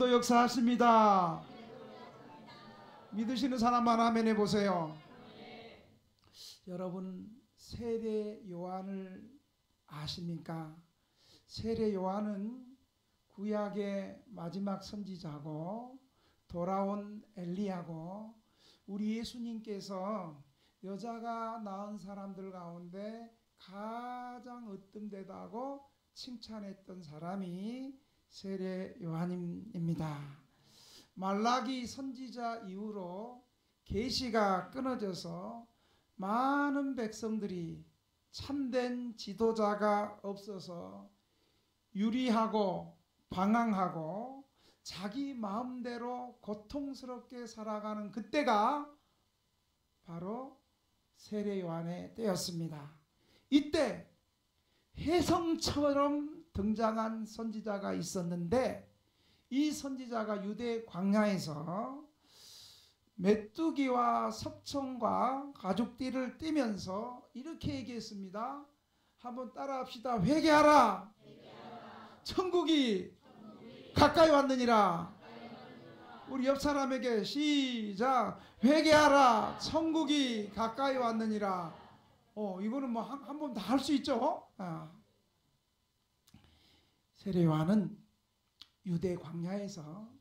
오늘도 역사하십니다. 믿으시는 사람만 아멘 해보세요. 여러분, 세례 요한을 아십니까? 세례 요한은 구약의 마지막 선지자고 돌아온 엘리야고 우리 예수님께서 여자가 낳은 사람들 가운데 가장 으뜸되다고 칭찬했던 사람이 세례 요한입니다. 말라기 선지자 이후로 계시가 끊어져서 많은 백성들이 참된 지도자가 없어서 유리하고 방황하고 자기 마음대로 고통스럽게 살아가는 그때가 바로 세례 요한의 때였습니다. 이때 혜성처럼 등장한 선지자가 있었는데 이 선지자가 유대 광야에서 메뚜기와 석청과 가죽띠를 띠면서 이렇게 얘기했습니다. 한번 따라합시다. 회개하라. 천국이 가까이 왔느니라. 우리 옆 사람에게 시작. 회개하라. 천국이 가까이 왔느니라. 이거는 뭐 한 번 다 할 수 있죠. 세례 요한은 유대 광야에서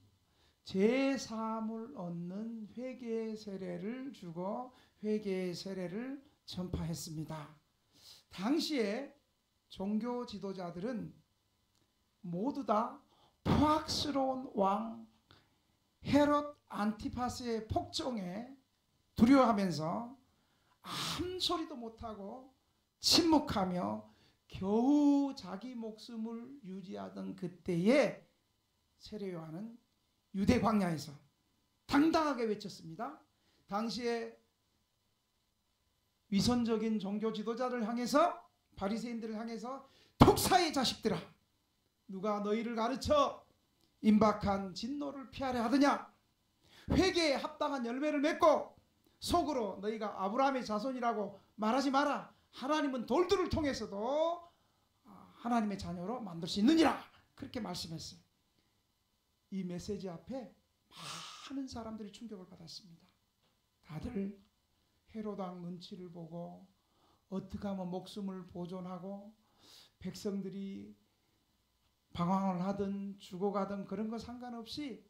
제사함을 얻는 회개의 세례를 주고 회개의 세례를 전파했습니다. 당시에 종교 지도자들은 모두 다 포악스러운 왕 헤롯 안티파스의 폭정에 두려워하면서 아무 소리도 못하고 침묵하며 겨우 자기 목숨을 유지하던 그때에 세례 요한은 유대 광야에서 당당하게 외쳤습니다. 당시에 위선적인 종교 지도자를 향해서 바리새인들을 향해서 독사의 자식들아, 누가 너희를 가르쳐 임박한 진노를 피하려 하더냐? 회개에 합당한 열매를 맺고 속으로 너희가 아브라함의 자손이라고 말하지 마라. 하나님은 돌들을 통해서도 하나님의 자녀로 만들 수 있느니라. 그렇게 말씀했어요. 이 메시지 앞에 많은 사람들이 충격을 받았습니다. 다들 헤롯 왕 눈치를 보고 어떻게 하면 목숨을 보존하고 백성들이 방황을 하든 죽어가든 그런 거 상관없이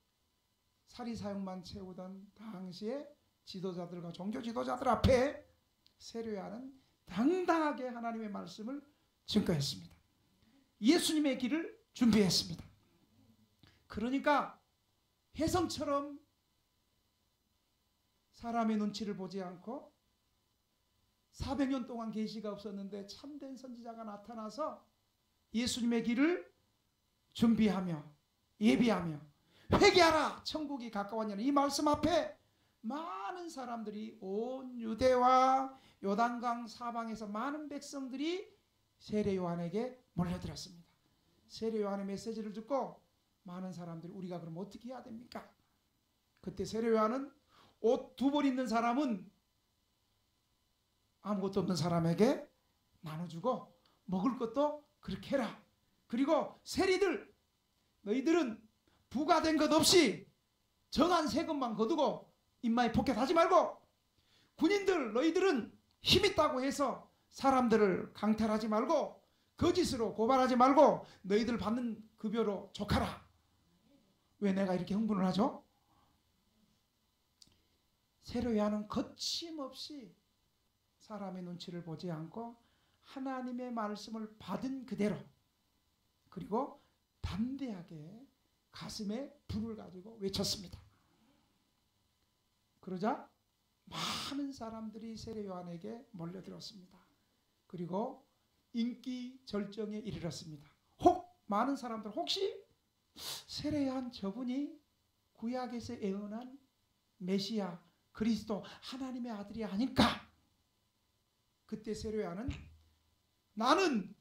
사리사욕만 채우던 당시의 지도자들과 종교 지도자들 앞에 세례 요한은 당당하게 하나님의 말씀을 증거했습니다. 예수님의 길을 준비했습니다. 그러니까 혜성처럼 사람의 눈치를 보지 않고 400년 동안 계시가 없었는데 참된 선지자가 나타나서 예수님의 길을 준비하며 예비하며 회개하라 천국이 가까웠냐는 이 말씀 앞에 많은 사람들이 온 유대와 요단강 사방에서 많은 백성들이 세례 요한에게 몰려들었습니다. 세례 요한의 메시지를 듣고 많은 사람들이 우리가 그럼 어떻게 해야 됩니까? 그때 세례 요한은 옷 2벌 있는 사람은 아무것도 없는 사람에게 나눠주고 먹을 것도 그렇게 해라. 그리고 세리들, 너희들은 부과된 것 없이 정한 세금만 거두고 인마에 포켓하지 말고, 군인들 너희들은 힘있다고 해서 사람들을 강탈하지 말고 거짓으로 고발하지 말고 너희들 받는 급여로 족하라. 왜 내가 이렇게 흥분을 하죠? 세례 요한은 거침없이 사람의 눈치를 보지 않고 하나님의 말씀을 받은 그대로, 그리고 담대하게 가슴에 불을 가지고 외쳤습니다. 그러자 많은 사람들이 세례 요한에게 몰려들었습니다. 그리고 인기 절정에 이르렀습니다. 많은 사람들 혹시 세례 요한 저분이 구약에서 예언한 메시아 그리스도 하나님의 아들이 아닐까? 그때 세례 요한은 나는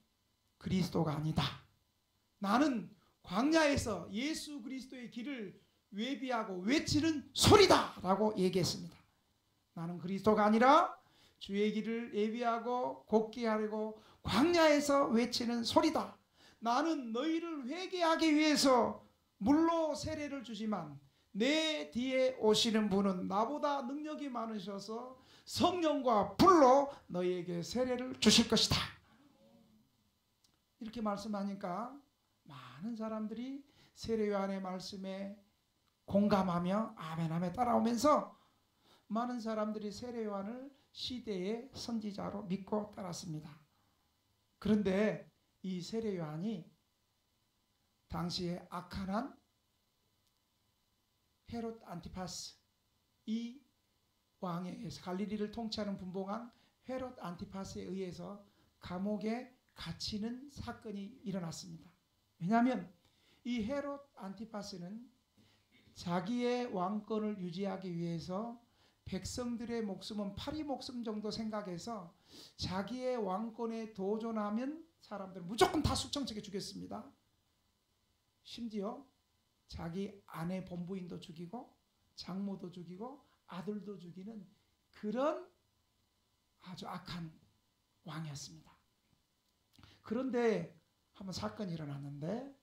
그리스도가 아니다. 나는 광야에서 예수 그리스도의 길을 외비하고 외치는 소리다 라고 얘기했습니다. 나는 그리스도가 아니라 주의 길을 예비하고 곧게 하려고 광야에서 외치는 소리다. 나는 너희를 회개하기 위해서 물로 세례를 주지만 내 뒤에 오시는 분은 나보다 능력이 많으셔서 성령과 불로 너희에게 세례를 주실 것이다. 이렇게 말씀하니까 많은 사람들이 세례 요한의 말씀에 공감하며 아멘 하며 따라오면서 많은 사람들이 세례 요한을 시대의 선지자로 믿고 따랐습니다. 그런데 이 세례 요한이 당시에 악한 한 헤롯 안티파스, 이 왕에 의해서 갈릴리를 통치하는 분봉왕 헤롯 안티파스에 의해서 감옥에 갇히는 사건이 일어났습니다. 왜냐하면 이 헤롯 안티파스는 자기의 왕권을 유지하기 위해서 백성들의 목숨은 파리 목숨 정도 생각해서 자기의 왕권에 도전하면 사람들은 무조건 다 숙청지게 죽였습니다. 심지어 자기 아내 본부인도 죽이고 장모도 죽이고 아들도 죽이는 그런 아주 악한 왕이었습니다. 그런데 한번 사건이 일어났는데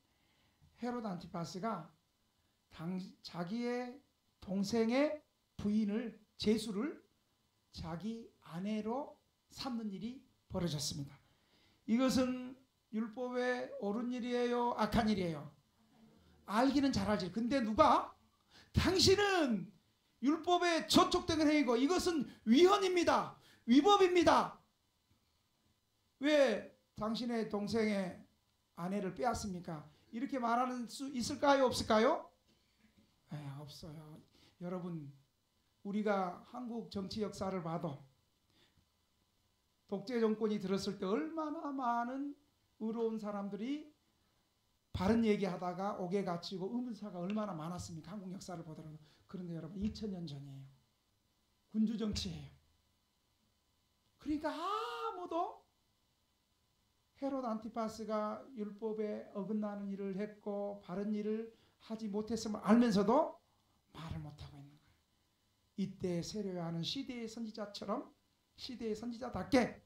헤롯 안티파스가 자기의 동생의 부인을 제수를 자기 아내로 삼는 일이 벌어졌습니다. 이것은 율법에 옳은 일이에요? 악한 일이에요? 알기는 잘 알지. 근데 누가 당신은 율법에 저촉된 행위고 이것은 위헌입니다. 위법입니다. 왜 당신의 동생의 아내를 빼앗습니까? 이렇게 말하는 수 있을까요? 없을까요? 없어요. 여러분, 우리가 한국 정치 역사를 봐도 독재 정권이 들었을 때 얼마나 많은 의로운 사람들이 바른 얘기하다가 옥에 갇히고 의문사가 얼마나 많았습니까? 한국 역사를 보더라도. 그런데 여러분 2000년 전이에요. 군주정치예요. 그러니까 아무도 헤롯 안티파스가 율법에 어긋나는 일을 했고 바른 일을 하지 못했음을 알면서도 말을 못하고 있는 거예요. 이때 세례 요한은 시대의 선지자처럼 시대의 선지자답게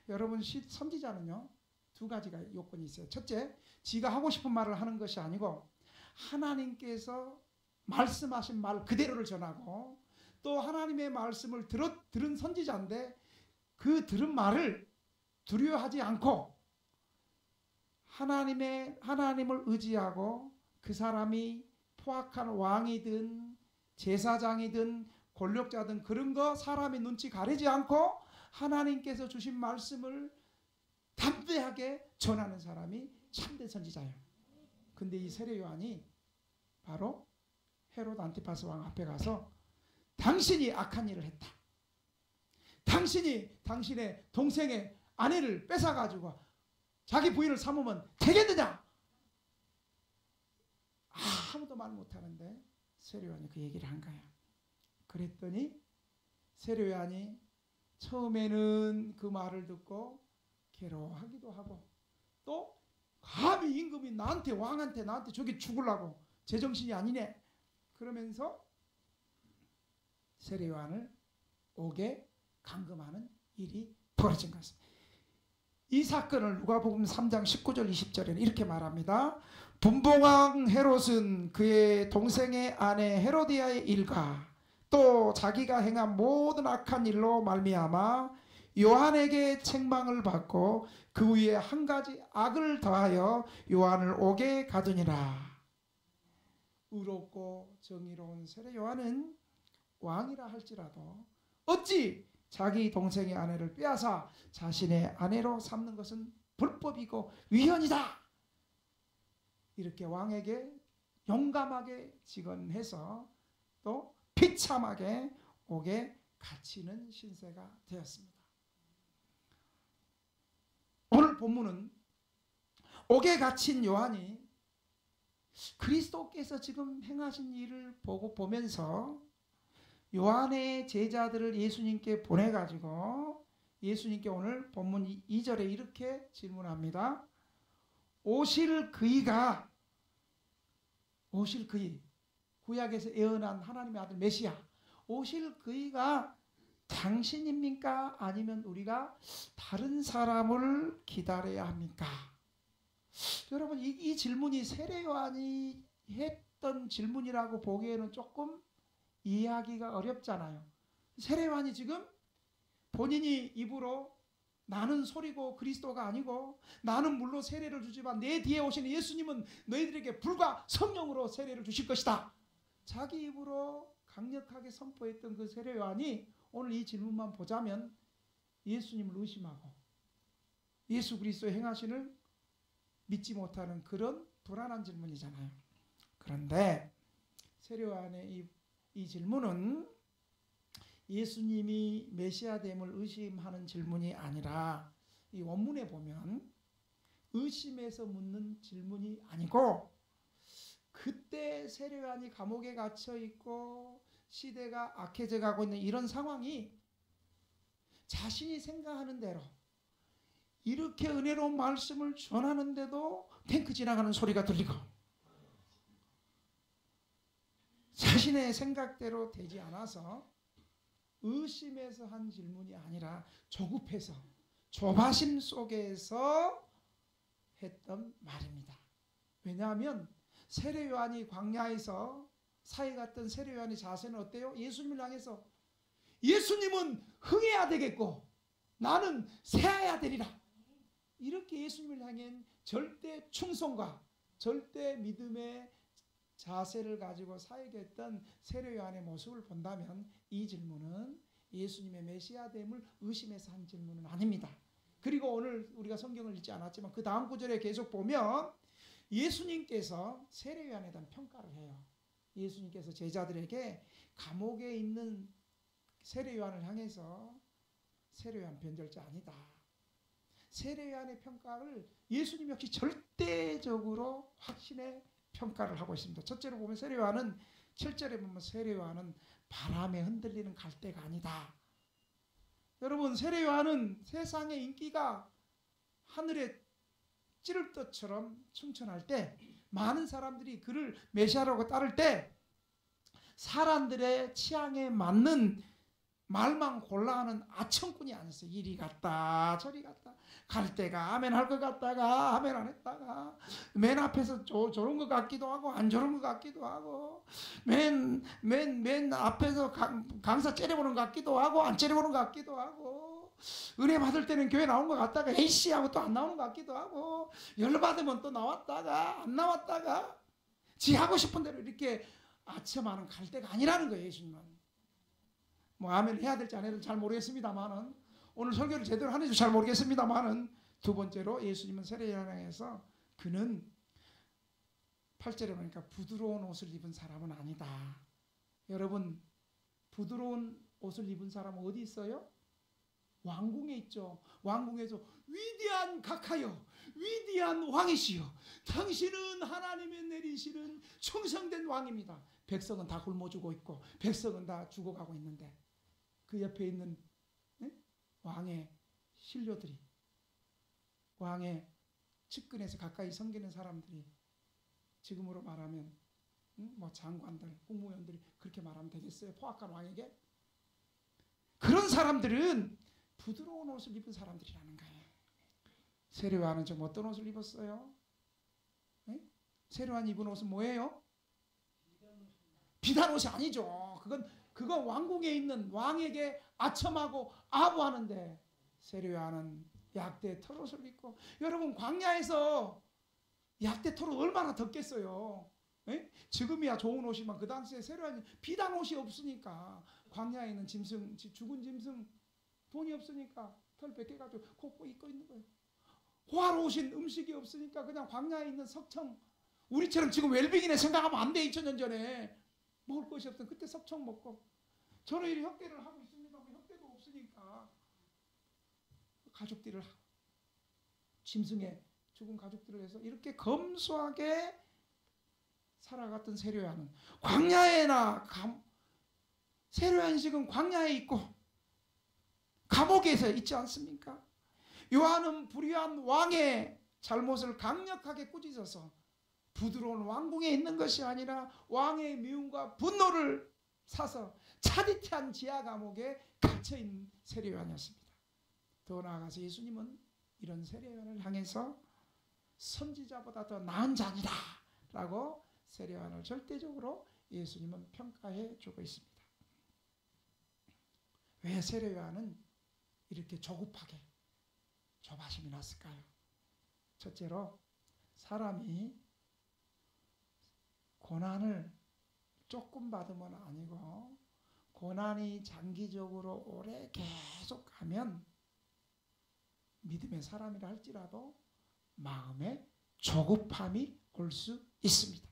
여러분 선지자는요 두 가지가 요건이 있어요. 첫째, 지가 하고 싶은 말을 하는 것이 아니고 하나님께서 말씀하신 말 그대로를 전하고 또 하나님의 말씀을 들은 선지자인데 그 들은 말을 두려워하지 않고 하나님을 의지하고 그 사람이 포악한 왕이든 제사장이든 권력자든 그런 거 사람의 눈치 가리지 않고 하나님께서 주신 말씀을 담대하게 전하는 사람이 참된 선지자예요. 근데 이 세례 요한이 바로 헤롯 안티파스 왕 앞에 가서 당신이 악한 일을 했다. 당신이 당신의 동생의 아내를 뺏어가지고 자기 부인을 삼으면 되겠느냐? 아무도 말 못하는데 세례 요한이 그 얘기를 한 거예요. 그랬더니 세례 요한이 처음에는 그 말을 듣고 괴로워하기도 하고 또 감히 임금이 나한테 왕한테 나한테 저기 죽으려고 제정신이 아니네 그러면서 세례 요한을 옥에 감금하는 일이 벌어진 것입니다. 이 사건을 누가복음 3장 19절 20절에는 이렇게 말합니다. 분봉왕 헤롯은 그의 동생의 아내 헤로디아의 일과 또 자기가 행한 모든 악한 일로 말미암아 요한에게 책망을 받고 그 위에 한 가지 악을 더하여 요한을 옥에 가두니라. 의롭고 정의로운 세례 요한은 왕이라 할지라도 어찌 자기 동생의 아내를 빼앗아 자신의 아내로 삼는 것은 불법이고 위헌이다. 이렇게 왕에게 용감하게 직언해서 또 비참하게 옥에 갇히는 신세가 되었습니다. 오늘 본문은 옥에 갇힌 요한이 그리스도께서 지금 행하신 일을 보면서 요한의 제자들을 예수님께 보내가지고 예수님께 오늘 본문 2절에 이렇게 질문합니다. 오실 그이가 구약에서 예언한 하나님의 아들 메시아 오실 그이가 당신입니까? 아니면 우리가 다른 사람을 기다려야 합니까? 여러분 이 질문이 세례 요한이 했던 질문이라고 보기에는 조금 이해하기가 어렵잖아요. 세례요한이 지금 본인이 입으로 나는 소리고 그리스도가 아니고 나는 물로 세례를 주지만 내 뒤에 오시는 예수님은 너희들에게 불과 성령으로 세례를 주실 것이다. 자기 입으로 강력하게 선포했던 그 세례요한이 오늘 이 질문만 보자면 예수님을 의심하고 예수 그리스도의 행하신을 믿지 못하는 그런 불안한 질문이잖아요. 그런데 세례요한의 이 질문은 예수님이 메시아됨을 의심하는 질문이 아니라 이 원문에 보면 의심해서 묻는 질문이 아니고 그때 세례요한이 감옥에 갇혀 있고 시대가 악해져 가고 있는 이런 상황이 자신이 생각하는 대로 이렇게 은혜로운 말씀을 전하는데도 탱크 지나가는 소리가 들리고 자신의 생각대로 되지 않아서 의심해서 한 질문이 아니라 조급해서 조바심 속에서 했던 말입니다. 왜냐하면 세례요한이 광야에서 사이 갔던 세례요한의 자세는 어때요? 예수님을 향해서 예수님은 흥해야 되겠고 나는 새해야 되리라. 이렇게 예수님을 향한 절대 충성과 절대 믿음의 자세를 가지고 사역했던 세례요한의 모습을 본다면 이 질문은 예수님의 메시아됨을 의심해서 한 질문은 아닙니다. 그리고 오늘 우리가 성경을 읽지 않았지만 그 다음 구절에 계속 보면 예수님께서 세례요한에 대한 평가를 해요. 예수님께서 제자들에게 감옥에 있는 세례요한을 향해서 세례요한 변절자 아니다. 세례요한의 평가를 예수님 역시 절대적으로 확신의 평가를 하고 있습니다. 첫째로 보면 세례요한은 7절에 보면 세례요한은 바람에 흔들리는 갈대가 아니다. 여러분 세례요한은 세상의 인기가 하늘에 찌를 것처럼 충천할 때 많은 사람들이 그를 메시아라고 따를 때 사람들의 취향에 맞는 말만 골라하는 아청꾼이 아니었어요. 이리 갔다 저리 갔다 갈 때가 아멘 할 것 같다가 아멘 안 했다가 맨 앞에서 저런 것 같기도 하고 안 저런 것 같기도 하고 맨 앞에서 강사 째려보는 것 같기도 하고 안 째려보는 것 같기도 하고 은혜 받을 때는 교회 나온 것 같다가 에이씨 하고 또 안 나오는 것 같기도 하고 열받으면 또 나왔다가 안 나왔다가 지 하고 싶은 대로 이렇게 아첨하는 갈 때가 아니라는 거예요. 예수님은 뭐 아멘 해야 될지 안 해야 될지 잘 모르겠습니다만은 오늘 설교를 제대로 하는지 잘 모르겠습니다만은 두 번째로 예수님은 세례요한에서 그는 8절에 보니까 부드러운 옷을 입은 사람은 아니다. 여러분 부드러운 옷을 입은 사람은 어디 있어요? 왕궁에 있죠. 왕궁에서 위대한 각하여 위대한 왕이시여 당신은 하나님의 내리시는 충성된 왕입니다. 백성은 다 굶어 죽고 있고 백성은 다 죽어가고 있는데 그 옆에 있는 왕의 신료들이 왕의 측근에서 가까이 섬기는 사람들이 지금으로 말하면 뭐 장관들 국무위원들이 그렇게 말하면 되겠어요? 포악한 왕에게? 그런 사람들은 부드러운 옷을 입은 사람들이라는 거예요. 세례요한은 좀 어떤 옷을 입었어요? 세례요한이 입은 옷은 뭐예요? 비단 옷이 아니죠. 그건 왕궁에 있는 왕에게 아첨하고 아부하는데 세례요한은 약대 털옷을 입고 여러분 광야에서 약대 털옷 얼마나 덥겠어요. 지금이야 좋은 옷이지만 그 당시에 세례요한이 비단 옷이 없으니까 광야에 있는 짐승 죽은 짐승 돈이 없으니까 털 벗겨가지고 콕콕 입고 있는 거예요. 호화로우신 음식이 없으니까 그냥 광야에 있는 석청 우리처럼 지금 웰빙이네 생각하면 안 돼. 2000년 전에 먹을 것이 없으면 그때 석청 먹고 저는 이 혁대를 하고 있습니다. 혁대도 없으니까 가족들을 하고 짐승의 죽은 가족들을 해서 이렇게 검소하게 살아갔던 세례요한은 광야에나 세례요한이 지금 광야에 있고 감옥에서 있지 않습니까? 요한은 불의한 왕의 잘못을 강력하게 꾸짖어서 부드러운 왕궁에 있는 것이 아니라 왕의 미움과 분노를 사서 차디찬 지하 감옥에 갇혀있는 세례요한이었습니다. 더 나아가서 예수님은 이런 세례요한을 향해서 선지자보다 더 나은 자니다 라고 세례요한을 절대적으로 예수님은 평가해 주고 있습니다. 왜 세례요한은 이렇게 조급하게 조바심이 났을까요? 첫째로 사람이 고난을 조금 받으면 아니고 고난이 장기적으로 오래 계속 가면 믿음의 사람이라 할지라도 마음에 조급함이 올 수 있습니다.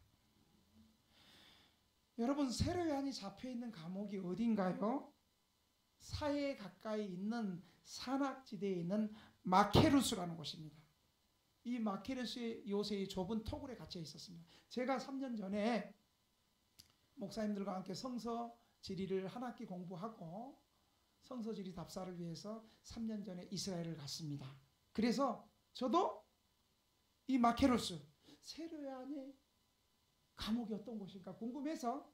여러분, 세례요한이 잡혀있는 감옥이 어딘가요? 사해에 가까이 있는 산악지대에 있는 마케루스라는 곳입니다. 이 마케루스의 요새의 좁은 토굴에 갇혀 있었습니다. 제가 3년 전에 목사님들과 함께 성서 지리를 한 학기 공부하고 성서 지리 답사를 위해서 3년 전에 이스라엘을 갔습니다. 그래서 저도 이 마케루스, 세례요한의 감옥이 어떤 곳일까 궁금해서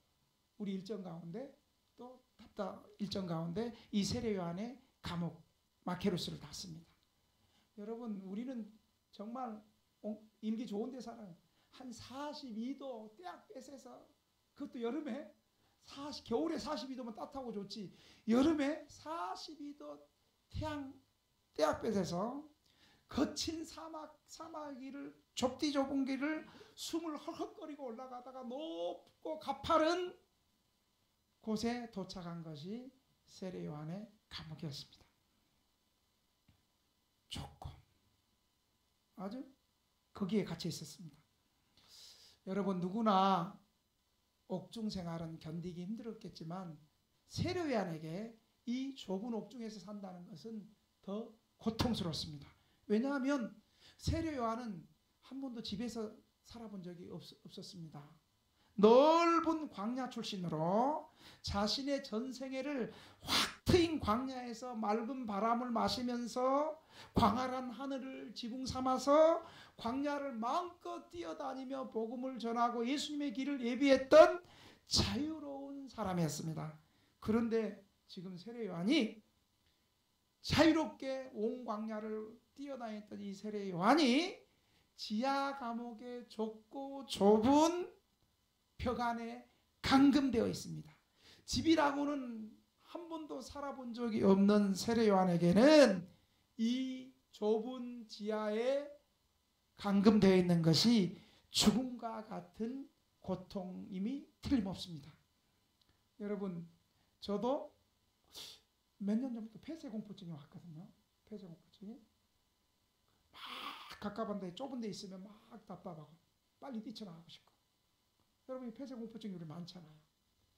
우리 일정 가운데 또 답사 일정 가운데 이 세례요한의 감옥 마케루스를 갔습니다. 여러분, 우리는 정말 일기 좋은 데 살아요. 한 42도 떼약 뺏어서, 그것도 여름에 겨울에 42도면 따뜻하고 좋지, 여름에 42도 태양 떼약 뺏어서 거친 사막길을, 좁디 좁은 길을 숨을 헐헉거리고 올라가다가 높고 가파른 곳에 도착한 것이 세례요한의 감옥이었습니다. 좁고 아주 거기에 갇혀 있었습니다. 여러분, 누구나 옥중 생활은 견디기 힘들었겠지만 세례요한에게 이 좁은 옥중에서 산다는 것은 더 고통스럽습니다. 왜냐하면 세례요한은 한 번도 집에서 살아본 적이 없었습니다. 넓은 광야 출신으로 자신의 전생애를 확 트인 광야에서 맑은 바람을 마시면서 광활한 하늘을 지붕 삼아서 광야를 마음껏 뛰어다니며 복음을 전하고 예수님의 길을 예비했던 자유로운 사람이었습니다. 그런데 지금 세례요한이 자유롭게 온 광야를 뛰어다녔던 이 세례요한이 지하 감옥의 좁고 좁은 벽 안에 감금되어 있습니다. 집이라고는 한 번도 살아본 적이 없는 세례요한에게는 이 좁은 지하에 감금되어 있는 것이 죽음과 같은 고통임이 틀림없습니다. 여러분, 저도 몇 년 전부터 폐쇄공포증이 왔거든요. 폐쇄공포증이 막 갑갑한 데, 좁은 데 있으면 막 답답하고 빨리 뛰쳐나가고 싶고. 여러분이 폐쇄공포증이 우리 많잖아요.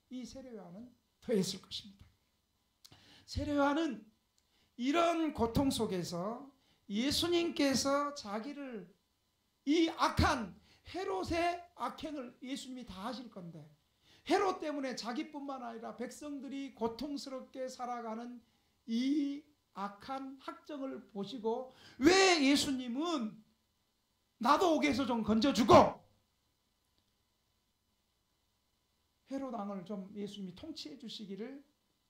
이 세례요한은 더했을 것입니다. 세례요한은 이런 고통 속에서 예수님께서 자기를, 이 악한 헤롯의 악행을 예수님이 다 하실 건데, 헤롯 때문에 자기뿐만 아니라 백성들이 고통스럽게 살아가는 이 악한 학정을 보시고, 왜 예수님은 나도 옥에서 좀 건져주고 헤롯 왕을 좀 예수님이 통치해 주시기를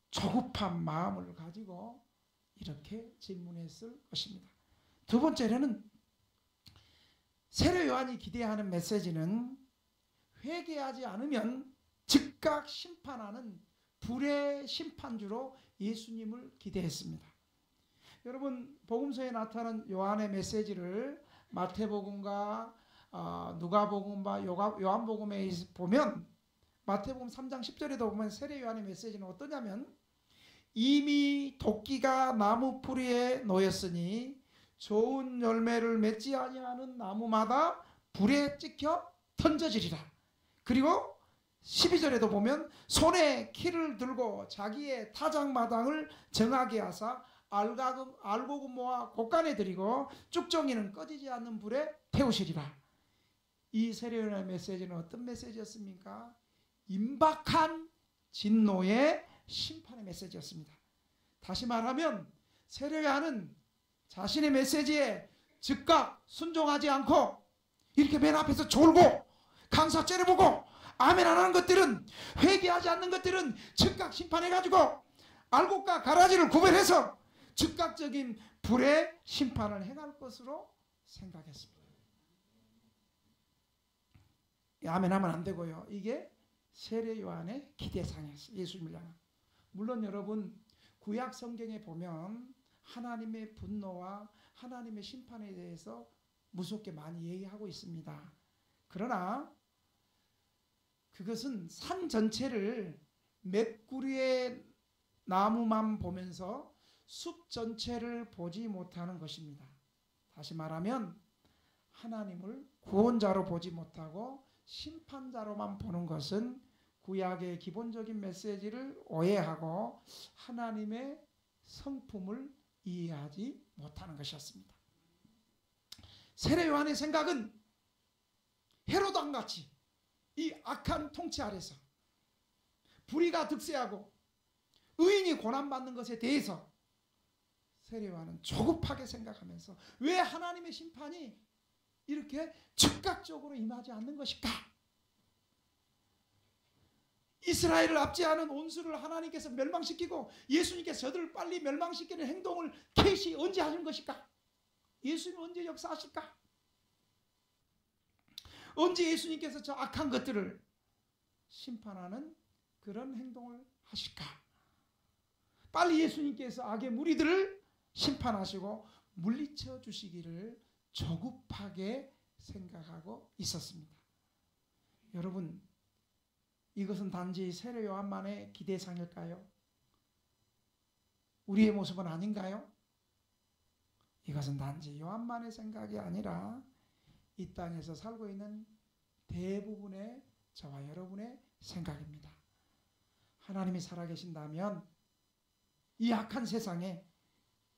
조급한 마음을 가지고 이렇게 질문했을 것입니다. 두 번째로는 세례요한이 기대하는 메시지는 회개하지 않으면 즉각 심판하는 불의 심판주로 예수님을 기대했습니다. 여러분, 복음서에 나타난 요한의 메시지를 마태복음과 누가복음과 요한복음에 보면, 마태복음 3장 10절에도 보면 세례요한의 메시지는 어떠냐면, 이미 도끼가 나무 뿌리에 놓였으니 좋은 열매를 맺지 아니하는 나무마다 불에 찍혀 던져지리라. 그리고 12절에도 보면 손에 키를 들고 자기의 타작마당을 정하게 하사 알고구모와 곡간에 들이고 쭉정이는 꺼지지 않는 불에 태우시리라. 이 세례요한의 메시지는 어떤 메시지였습니까? 임박한 진노의 심판의 메시지였습니다. 다시 말하면 세례요한은 자신의 메시지에 즉각 순종하지 않고 이렇게 맨 앞에서 졸고 강사 째려보고 아멘 안 하는 것들은, 회개하지 않는 것들은 즉각 심판해가지고 알곡과 가라지를 구별해서 즉각적인 불의 심판을 행할 것으로 생각했습니다. 아멘 하면 안 되고요. 이게 세례 요한의 기대상이었어요. 예수님을 향한. 물론 여러분 구약 성경에 보면 하나님의 분노와 하나님의 심판에 대해서 무섭게 많이 얘기하고 있습니다. 그러나 그것은 산 전체를 메꾸리의 나무만 보면서 숲 전체를 보지 못하는 것입니다. 다시 말하면 하나님을 구원자로 보지 못하고 심판자로만 보는 것은 구약의 기본적인 메시지를 오해하고 하나님의 성품을 이해하지 못하는 것이었습니다. 세례 요한의 생각은 헤롯 왕같이 이 악한 통치 아래서 불의가 득세하고 의인이 고난받는 것에 대해서 세례 요한은 조급하게 생각하면서 왜 하나님의 심판이 이렇게 즉각적으로 임하지 않는 것일까? 이스라엘을 압제하는 온수를 하나님께서 멸망시키고 예수님께서 저들을 빨리 멸망시키는 행동을 계시 언제 하신 것일까? 예수님 언제 역사하실까? 언제 예수님께서 저 악한 것들을 심판하는 그런 행동을 하실까? 빨리 예수님께서 악의 무리들을 심판하시고 물리쳐 주시기를 조급하게 생각하고 있었습니다. 여러분, 이것은 단지 세례 요한만의 기대상일까요? 우리의 모습은 아닌가요? 이것은 단지 요한만의 생각이 아니라 이 땅에서 살고 있는 대부분의 저와 여러분의 생각입니다. 하나님이 살아계신다면 이 악한 세상에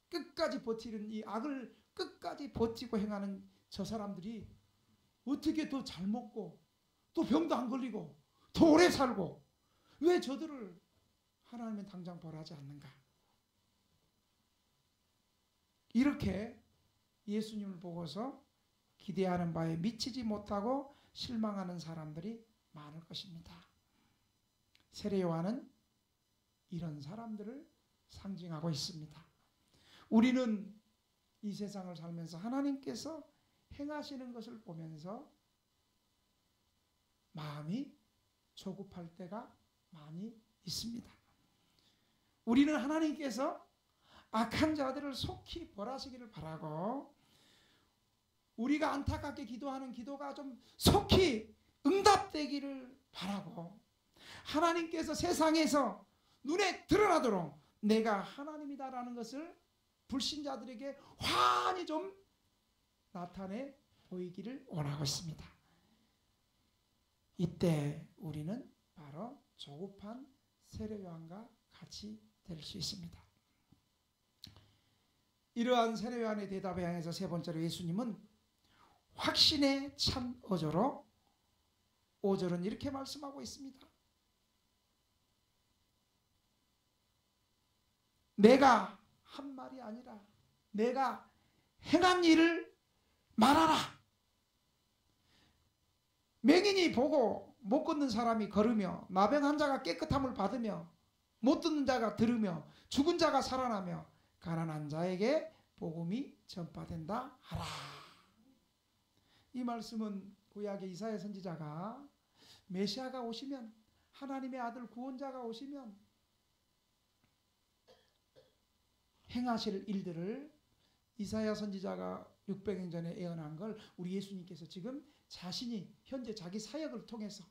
끝까지 버티는 이 악을 끝까지 버티고 행하는 저 사람들이 어떻게 더 잘 먹고 또 병도 안 걸리고 더 오래 살고 왜 저들을 하나님은 당장 벌하지 않는가? 이렇게 예수님을 보고서 기대하는 바에 미치지 못하고 실망하는 사람들이 많을 것입니다. 세례 요한은 이런 사람들을 상징하고 있습니다. 우리는 이 세상을 살면서 하나님께서 행하시는 것을 보면서 마음이 조급할 때가 많이 있습니다. 우리는 하나님께서 악한 자들을 속히 벌하시기를 바라고 우리가 안타깝게 기도하는 기도가 좀 속히 응답되기를 바라고 하나님께서 세상에서 눈에 드러나도록 내가 하나님이다라는 것을 불신자들에게 환히 좀 나타내 보이기를 원하고 있습니다. 이때 우리는 바로 조급한 세례 요한과 같이 될 수 있습니다. 이러한 세례 요한의 대답에 향해서 세 번째로 예수님은 확신의 참 어조로 5절은 이렇게 말씀하고 있습니다. 내가 한 말이 아니라 내가 행한 일을 말하라. 맹인이 보고 못 걷는 사람이 걸으며 나병 환자가 깨끗함을 받으며 못 듣는 자가 들으며 죽은 자가 살아나며 가난한 자에게 복음이 전파된다 하라. 이 말씀은 구약의 이사야 선지자가 메시아가 오시면 하나님의 아들 구원자가 오시면 행하실 일들을 이사야 선지자가 600년 전에 예언한 걸 우리 예수님께서 지금 자신이 현재 자기 사역을 통해서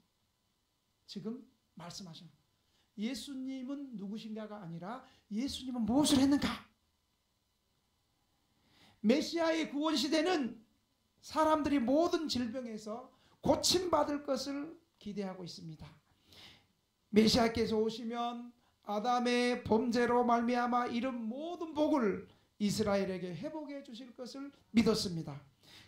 지금 말씀하시는 거예요. 예수님은 누구신가가 아니라 예수님은 무엇을 했는가? 메시아의 구원 시대는 사람들이 모든 질병에서 고침받을 것을 기대하고 있습니다. 메시아께서 오시면 아담의 범죄로 말미암아 이런 모든 복을 이스라엘에게 회복해 주실 것을 믿었습니다.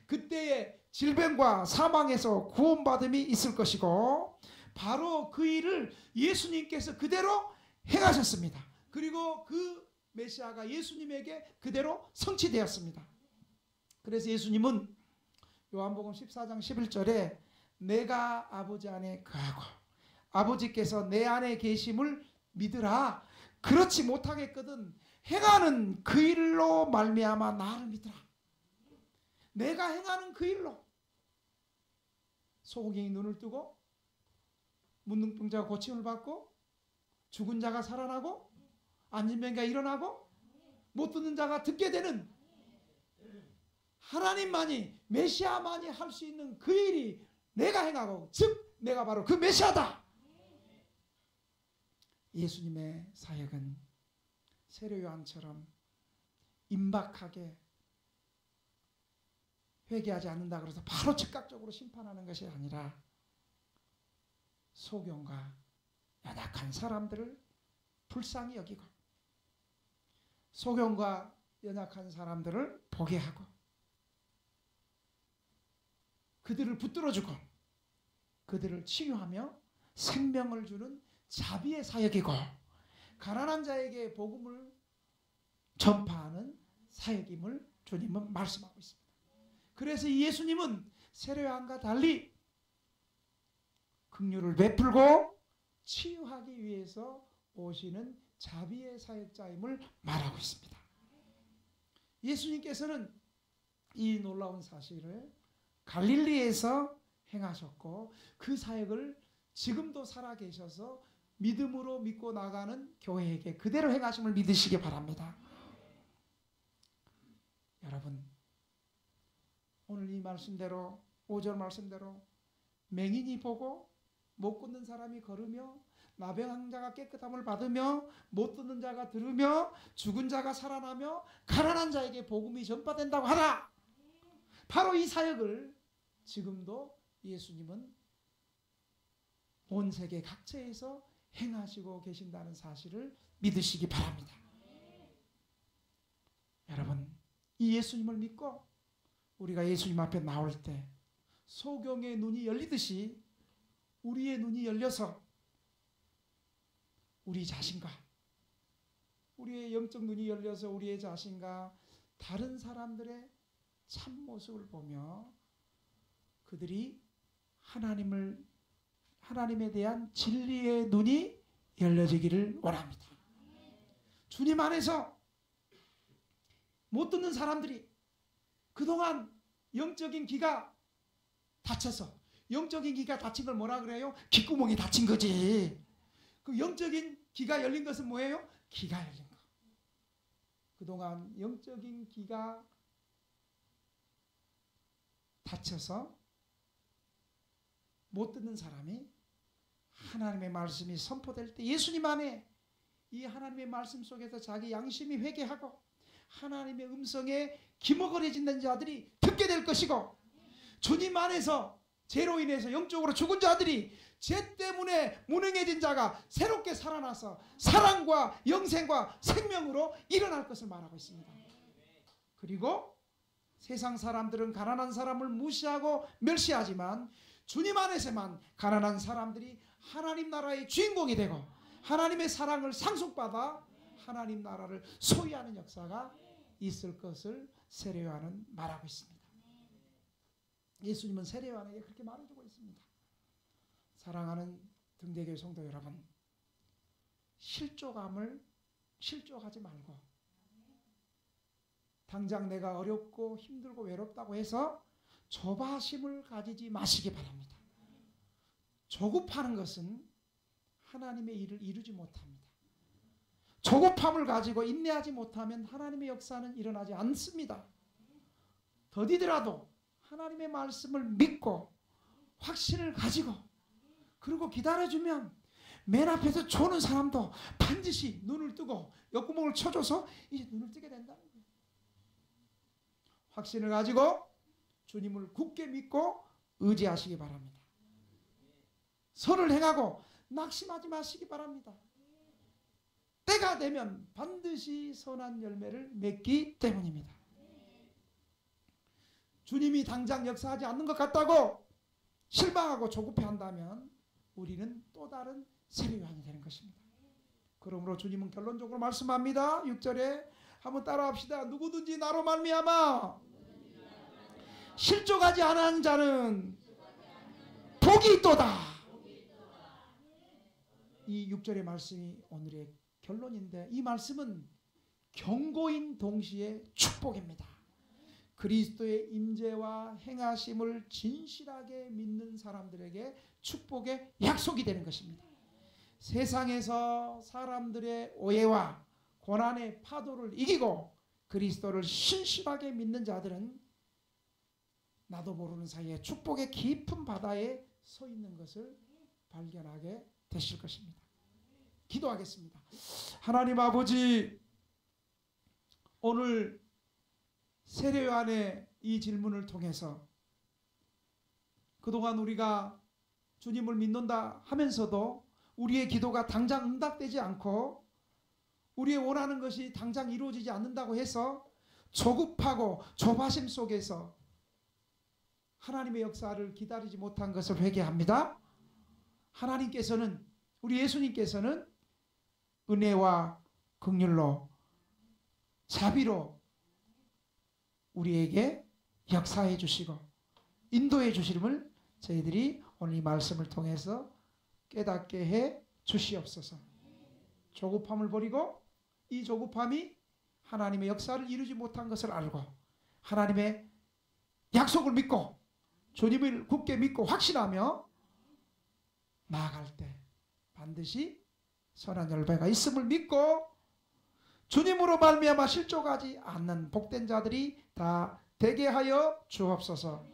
그때의 질병과 사망에서 구원받음이 있을 것이고 바로 그 일을 예수님께서 그대로 행하셨습니다. 그리고 그 메시아가 예수님에게 그대로 성취되었습니다. 그래서 예수님은 요한복음 14장 11절에 내가 아버지 안에 거하고 아버지께서 내 안에 계심을 믿으라. 그렇지 못하겠거든 행하는 그 일로 말미암아 나를 믿으라. 내가 행하는 그 일로 소경이 눈을 뜨고 문둥병자가 고침을 받고 죽은 자가 살아나고 앉은 병자가 일어나고 못 듣는 자가 듣게 되는 하나님만이 메시아만이 할 수 있는 그 일이 내가 행하고 즉 내가 바로 그 메시아다. 예수님의 사역은 세례 요한처럼 임박하게 회개하지 않는다 그래서 바로 즉각적으로 심판하는 것이 아니라 소경과 연약한 사람들을 불쌍히 여기고 소경과 연약한 사람들을 보게 하고 그들을 붙들어주고 그들을 치유하며 생명을 주는 자비의 사역이고 가난한 자에게 복음을 전파하는 사역임을 주님은 말씀하고 있습니다. 그래서 예수님은 세례 요한과 달리 긍휼을 베풀고 치유하기 위해서 오시는 자비의 사역자임을 말하고 있습니다. 예수님께서는 이 놀라운 사실을 갈릴리에서 행하셨고 그 사역을 지금도 살아계셔서 믿음으로 믿고 나가는 교회에게 그대로 행하심을 믿으시기 바랍니다. 여러분, 오늘 이 말씀대로 5절 말씀대로 맹인이 보고 못 걷는 사람이 걸으며 나병한 자가 깨끗함을 받으며 못 듣는 자가 들으며 죽은 자가 살아나며 가난한 자에게 복음이 전파된다고 하라. 바로 이 사역을 지금도 예수님은 온 세계 각처에서 행하시고 계신다는 사실을 믿으시기 바랍니다. 여러분, 이 예수님을 믿고 우리가 예수님 앞에 나올 때 소경의 눈이 열리듯이 우리의 눈이 열려서 우리 자신과 우리의 영적 눈이 열려서 우리의 자신과 다른 사람들의 참모습을 보며 그들이 하나님에 대한 진리의 눈이 열려지기를 원합니다. 주님 안에서 못 듣는 사람들이 그동안 영적인 귀가 닫혀서 영적인 귀가 닫힌 걸 뭐라 그래요? 귓구멍이 닫힌 거지. 그 영적인 귀가 열린 것은 뭐예요? 귀가 열린 거. 그동안 영적인 귀가 닫혀서 못 듣는 사람이 하나님의 말씀이 선포될 때 예수님 안에 이 하나님의 말씀 속에서 자기 양심이 회개하고 하나님의 음성에 기머거려지는 자들이 듣게 될 것이고 주님 안에서 죄로 인해서 영적으로 죽은 자들이 죄 때문에 무능해진 자가 새롭게 살아나서 사랑과 영생과 생명으로 일어날 것을 말하고 있습니다. 그리고 세상 사람들은 가난한 사람을 무시하고 멸시하지만 주님 안에서만 가난한 사람들이 하나님 나라의 주인공이 되고 하나님의 사랑을 상속받아 하나님 나라를 소유하는 역사가 있을 것을 세례 요한은 말하고 있습니다. 예수님은 세례 요한에게 그렇게 말해주고 있습니다. 사랑하는 등대교회 성도 여러분, 실족하지 말고 당장 내가 어렵고 힘들고 외롭다고 해서 조바심을 가지지 마시기 바랍니다. 조급하는 것은 하나님의 일을 이루지 못합니다. 조급함을 가지고 인내하지 못하면 하나님의 역사는 일어나지 않습니다. 더디더라도 하나님의 말씀을 믿고 확신을 가지고 그리고 기다려주면 맨 앞에서 조는 사람도 반드시 눈을 뜨고 옆구멍을 쳐줘서 이제 눈을 뜨게 된다는 거예요. 확신을 가지고 주님을 굳게 믿고 의지하시기 바랍니다. 선을 행하고 낙심하지 마시기 바랍니다. 때가 되면 반드시 선한 열매를 맺기 때문입니다. 주님이 당장 역사하지 않는 것 같다고 실망하고 조급해한다면 우리는 또 다른 세례 요한이 되는 것입니다. 그러므로 주님은 결론적으로 말씀합니다. 6절에 한번 따라합시다. 누구든지 나로 말미암아 실족하지 않은 자는 복이 있도다. 이 6절의 말씀이 오늘의 결론인데 이 말씀은 경고인 동시에 축복입니다. 그리스도의 임재와 행하심을 진실하게 믿는 사람들에게 축복의 약속이 되는 것입니다. 세상에서 사람들의 오해와 고난의 파도를 이기고 그리스도를 신실하게 믿는 자들은 나도 모르는 사이에 축복의 깊은 바다에 서 있는 것을 발견하게 되실 것입니다. 기도하겠습니다. 하나님 아버지, 오늘 세례요한의 이 질문을 통해서 그동안 우리가 주님을 믿는다 하면서도 우리의 기도가 당장 응답되지 않고 우리의 원하는 것이 당장 이루어지지 않는다고 해서 조급하고 조바심 속에서 하나님의 역사를 기다리지 못한 것을 회개합니다. 하나님께서는, 우리 예수님께서는 은혜와 긍휼로 자비로 우리에게 역사해 주시고 인도해 주심을 저희들이 오늘 이 말씀을 통해서 깨닫게 해 주시옵소서. 조급함을 버리고 이 조급함이 하나님의 역사를 이루지 못한 것을 알고 하나님의 약속을 믿고 주님을 굳게 믿고 확신하며 나아갈 때 반드시 선한 열매가 있음을 믿고 주님으로 말미암아 실족하지 않는 복된 자들이 다 되게 하여 주옵소서.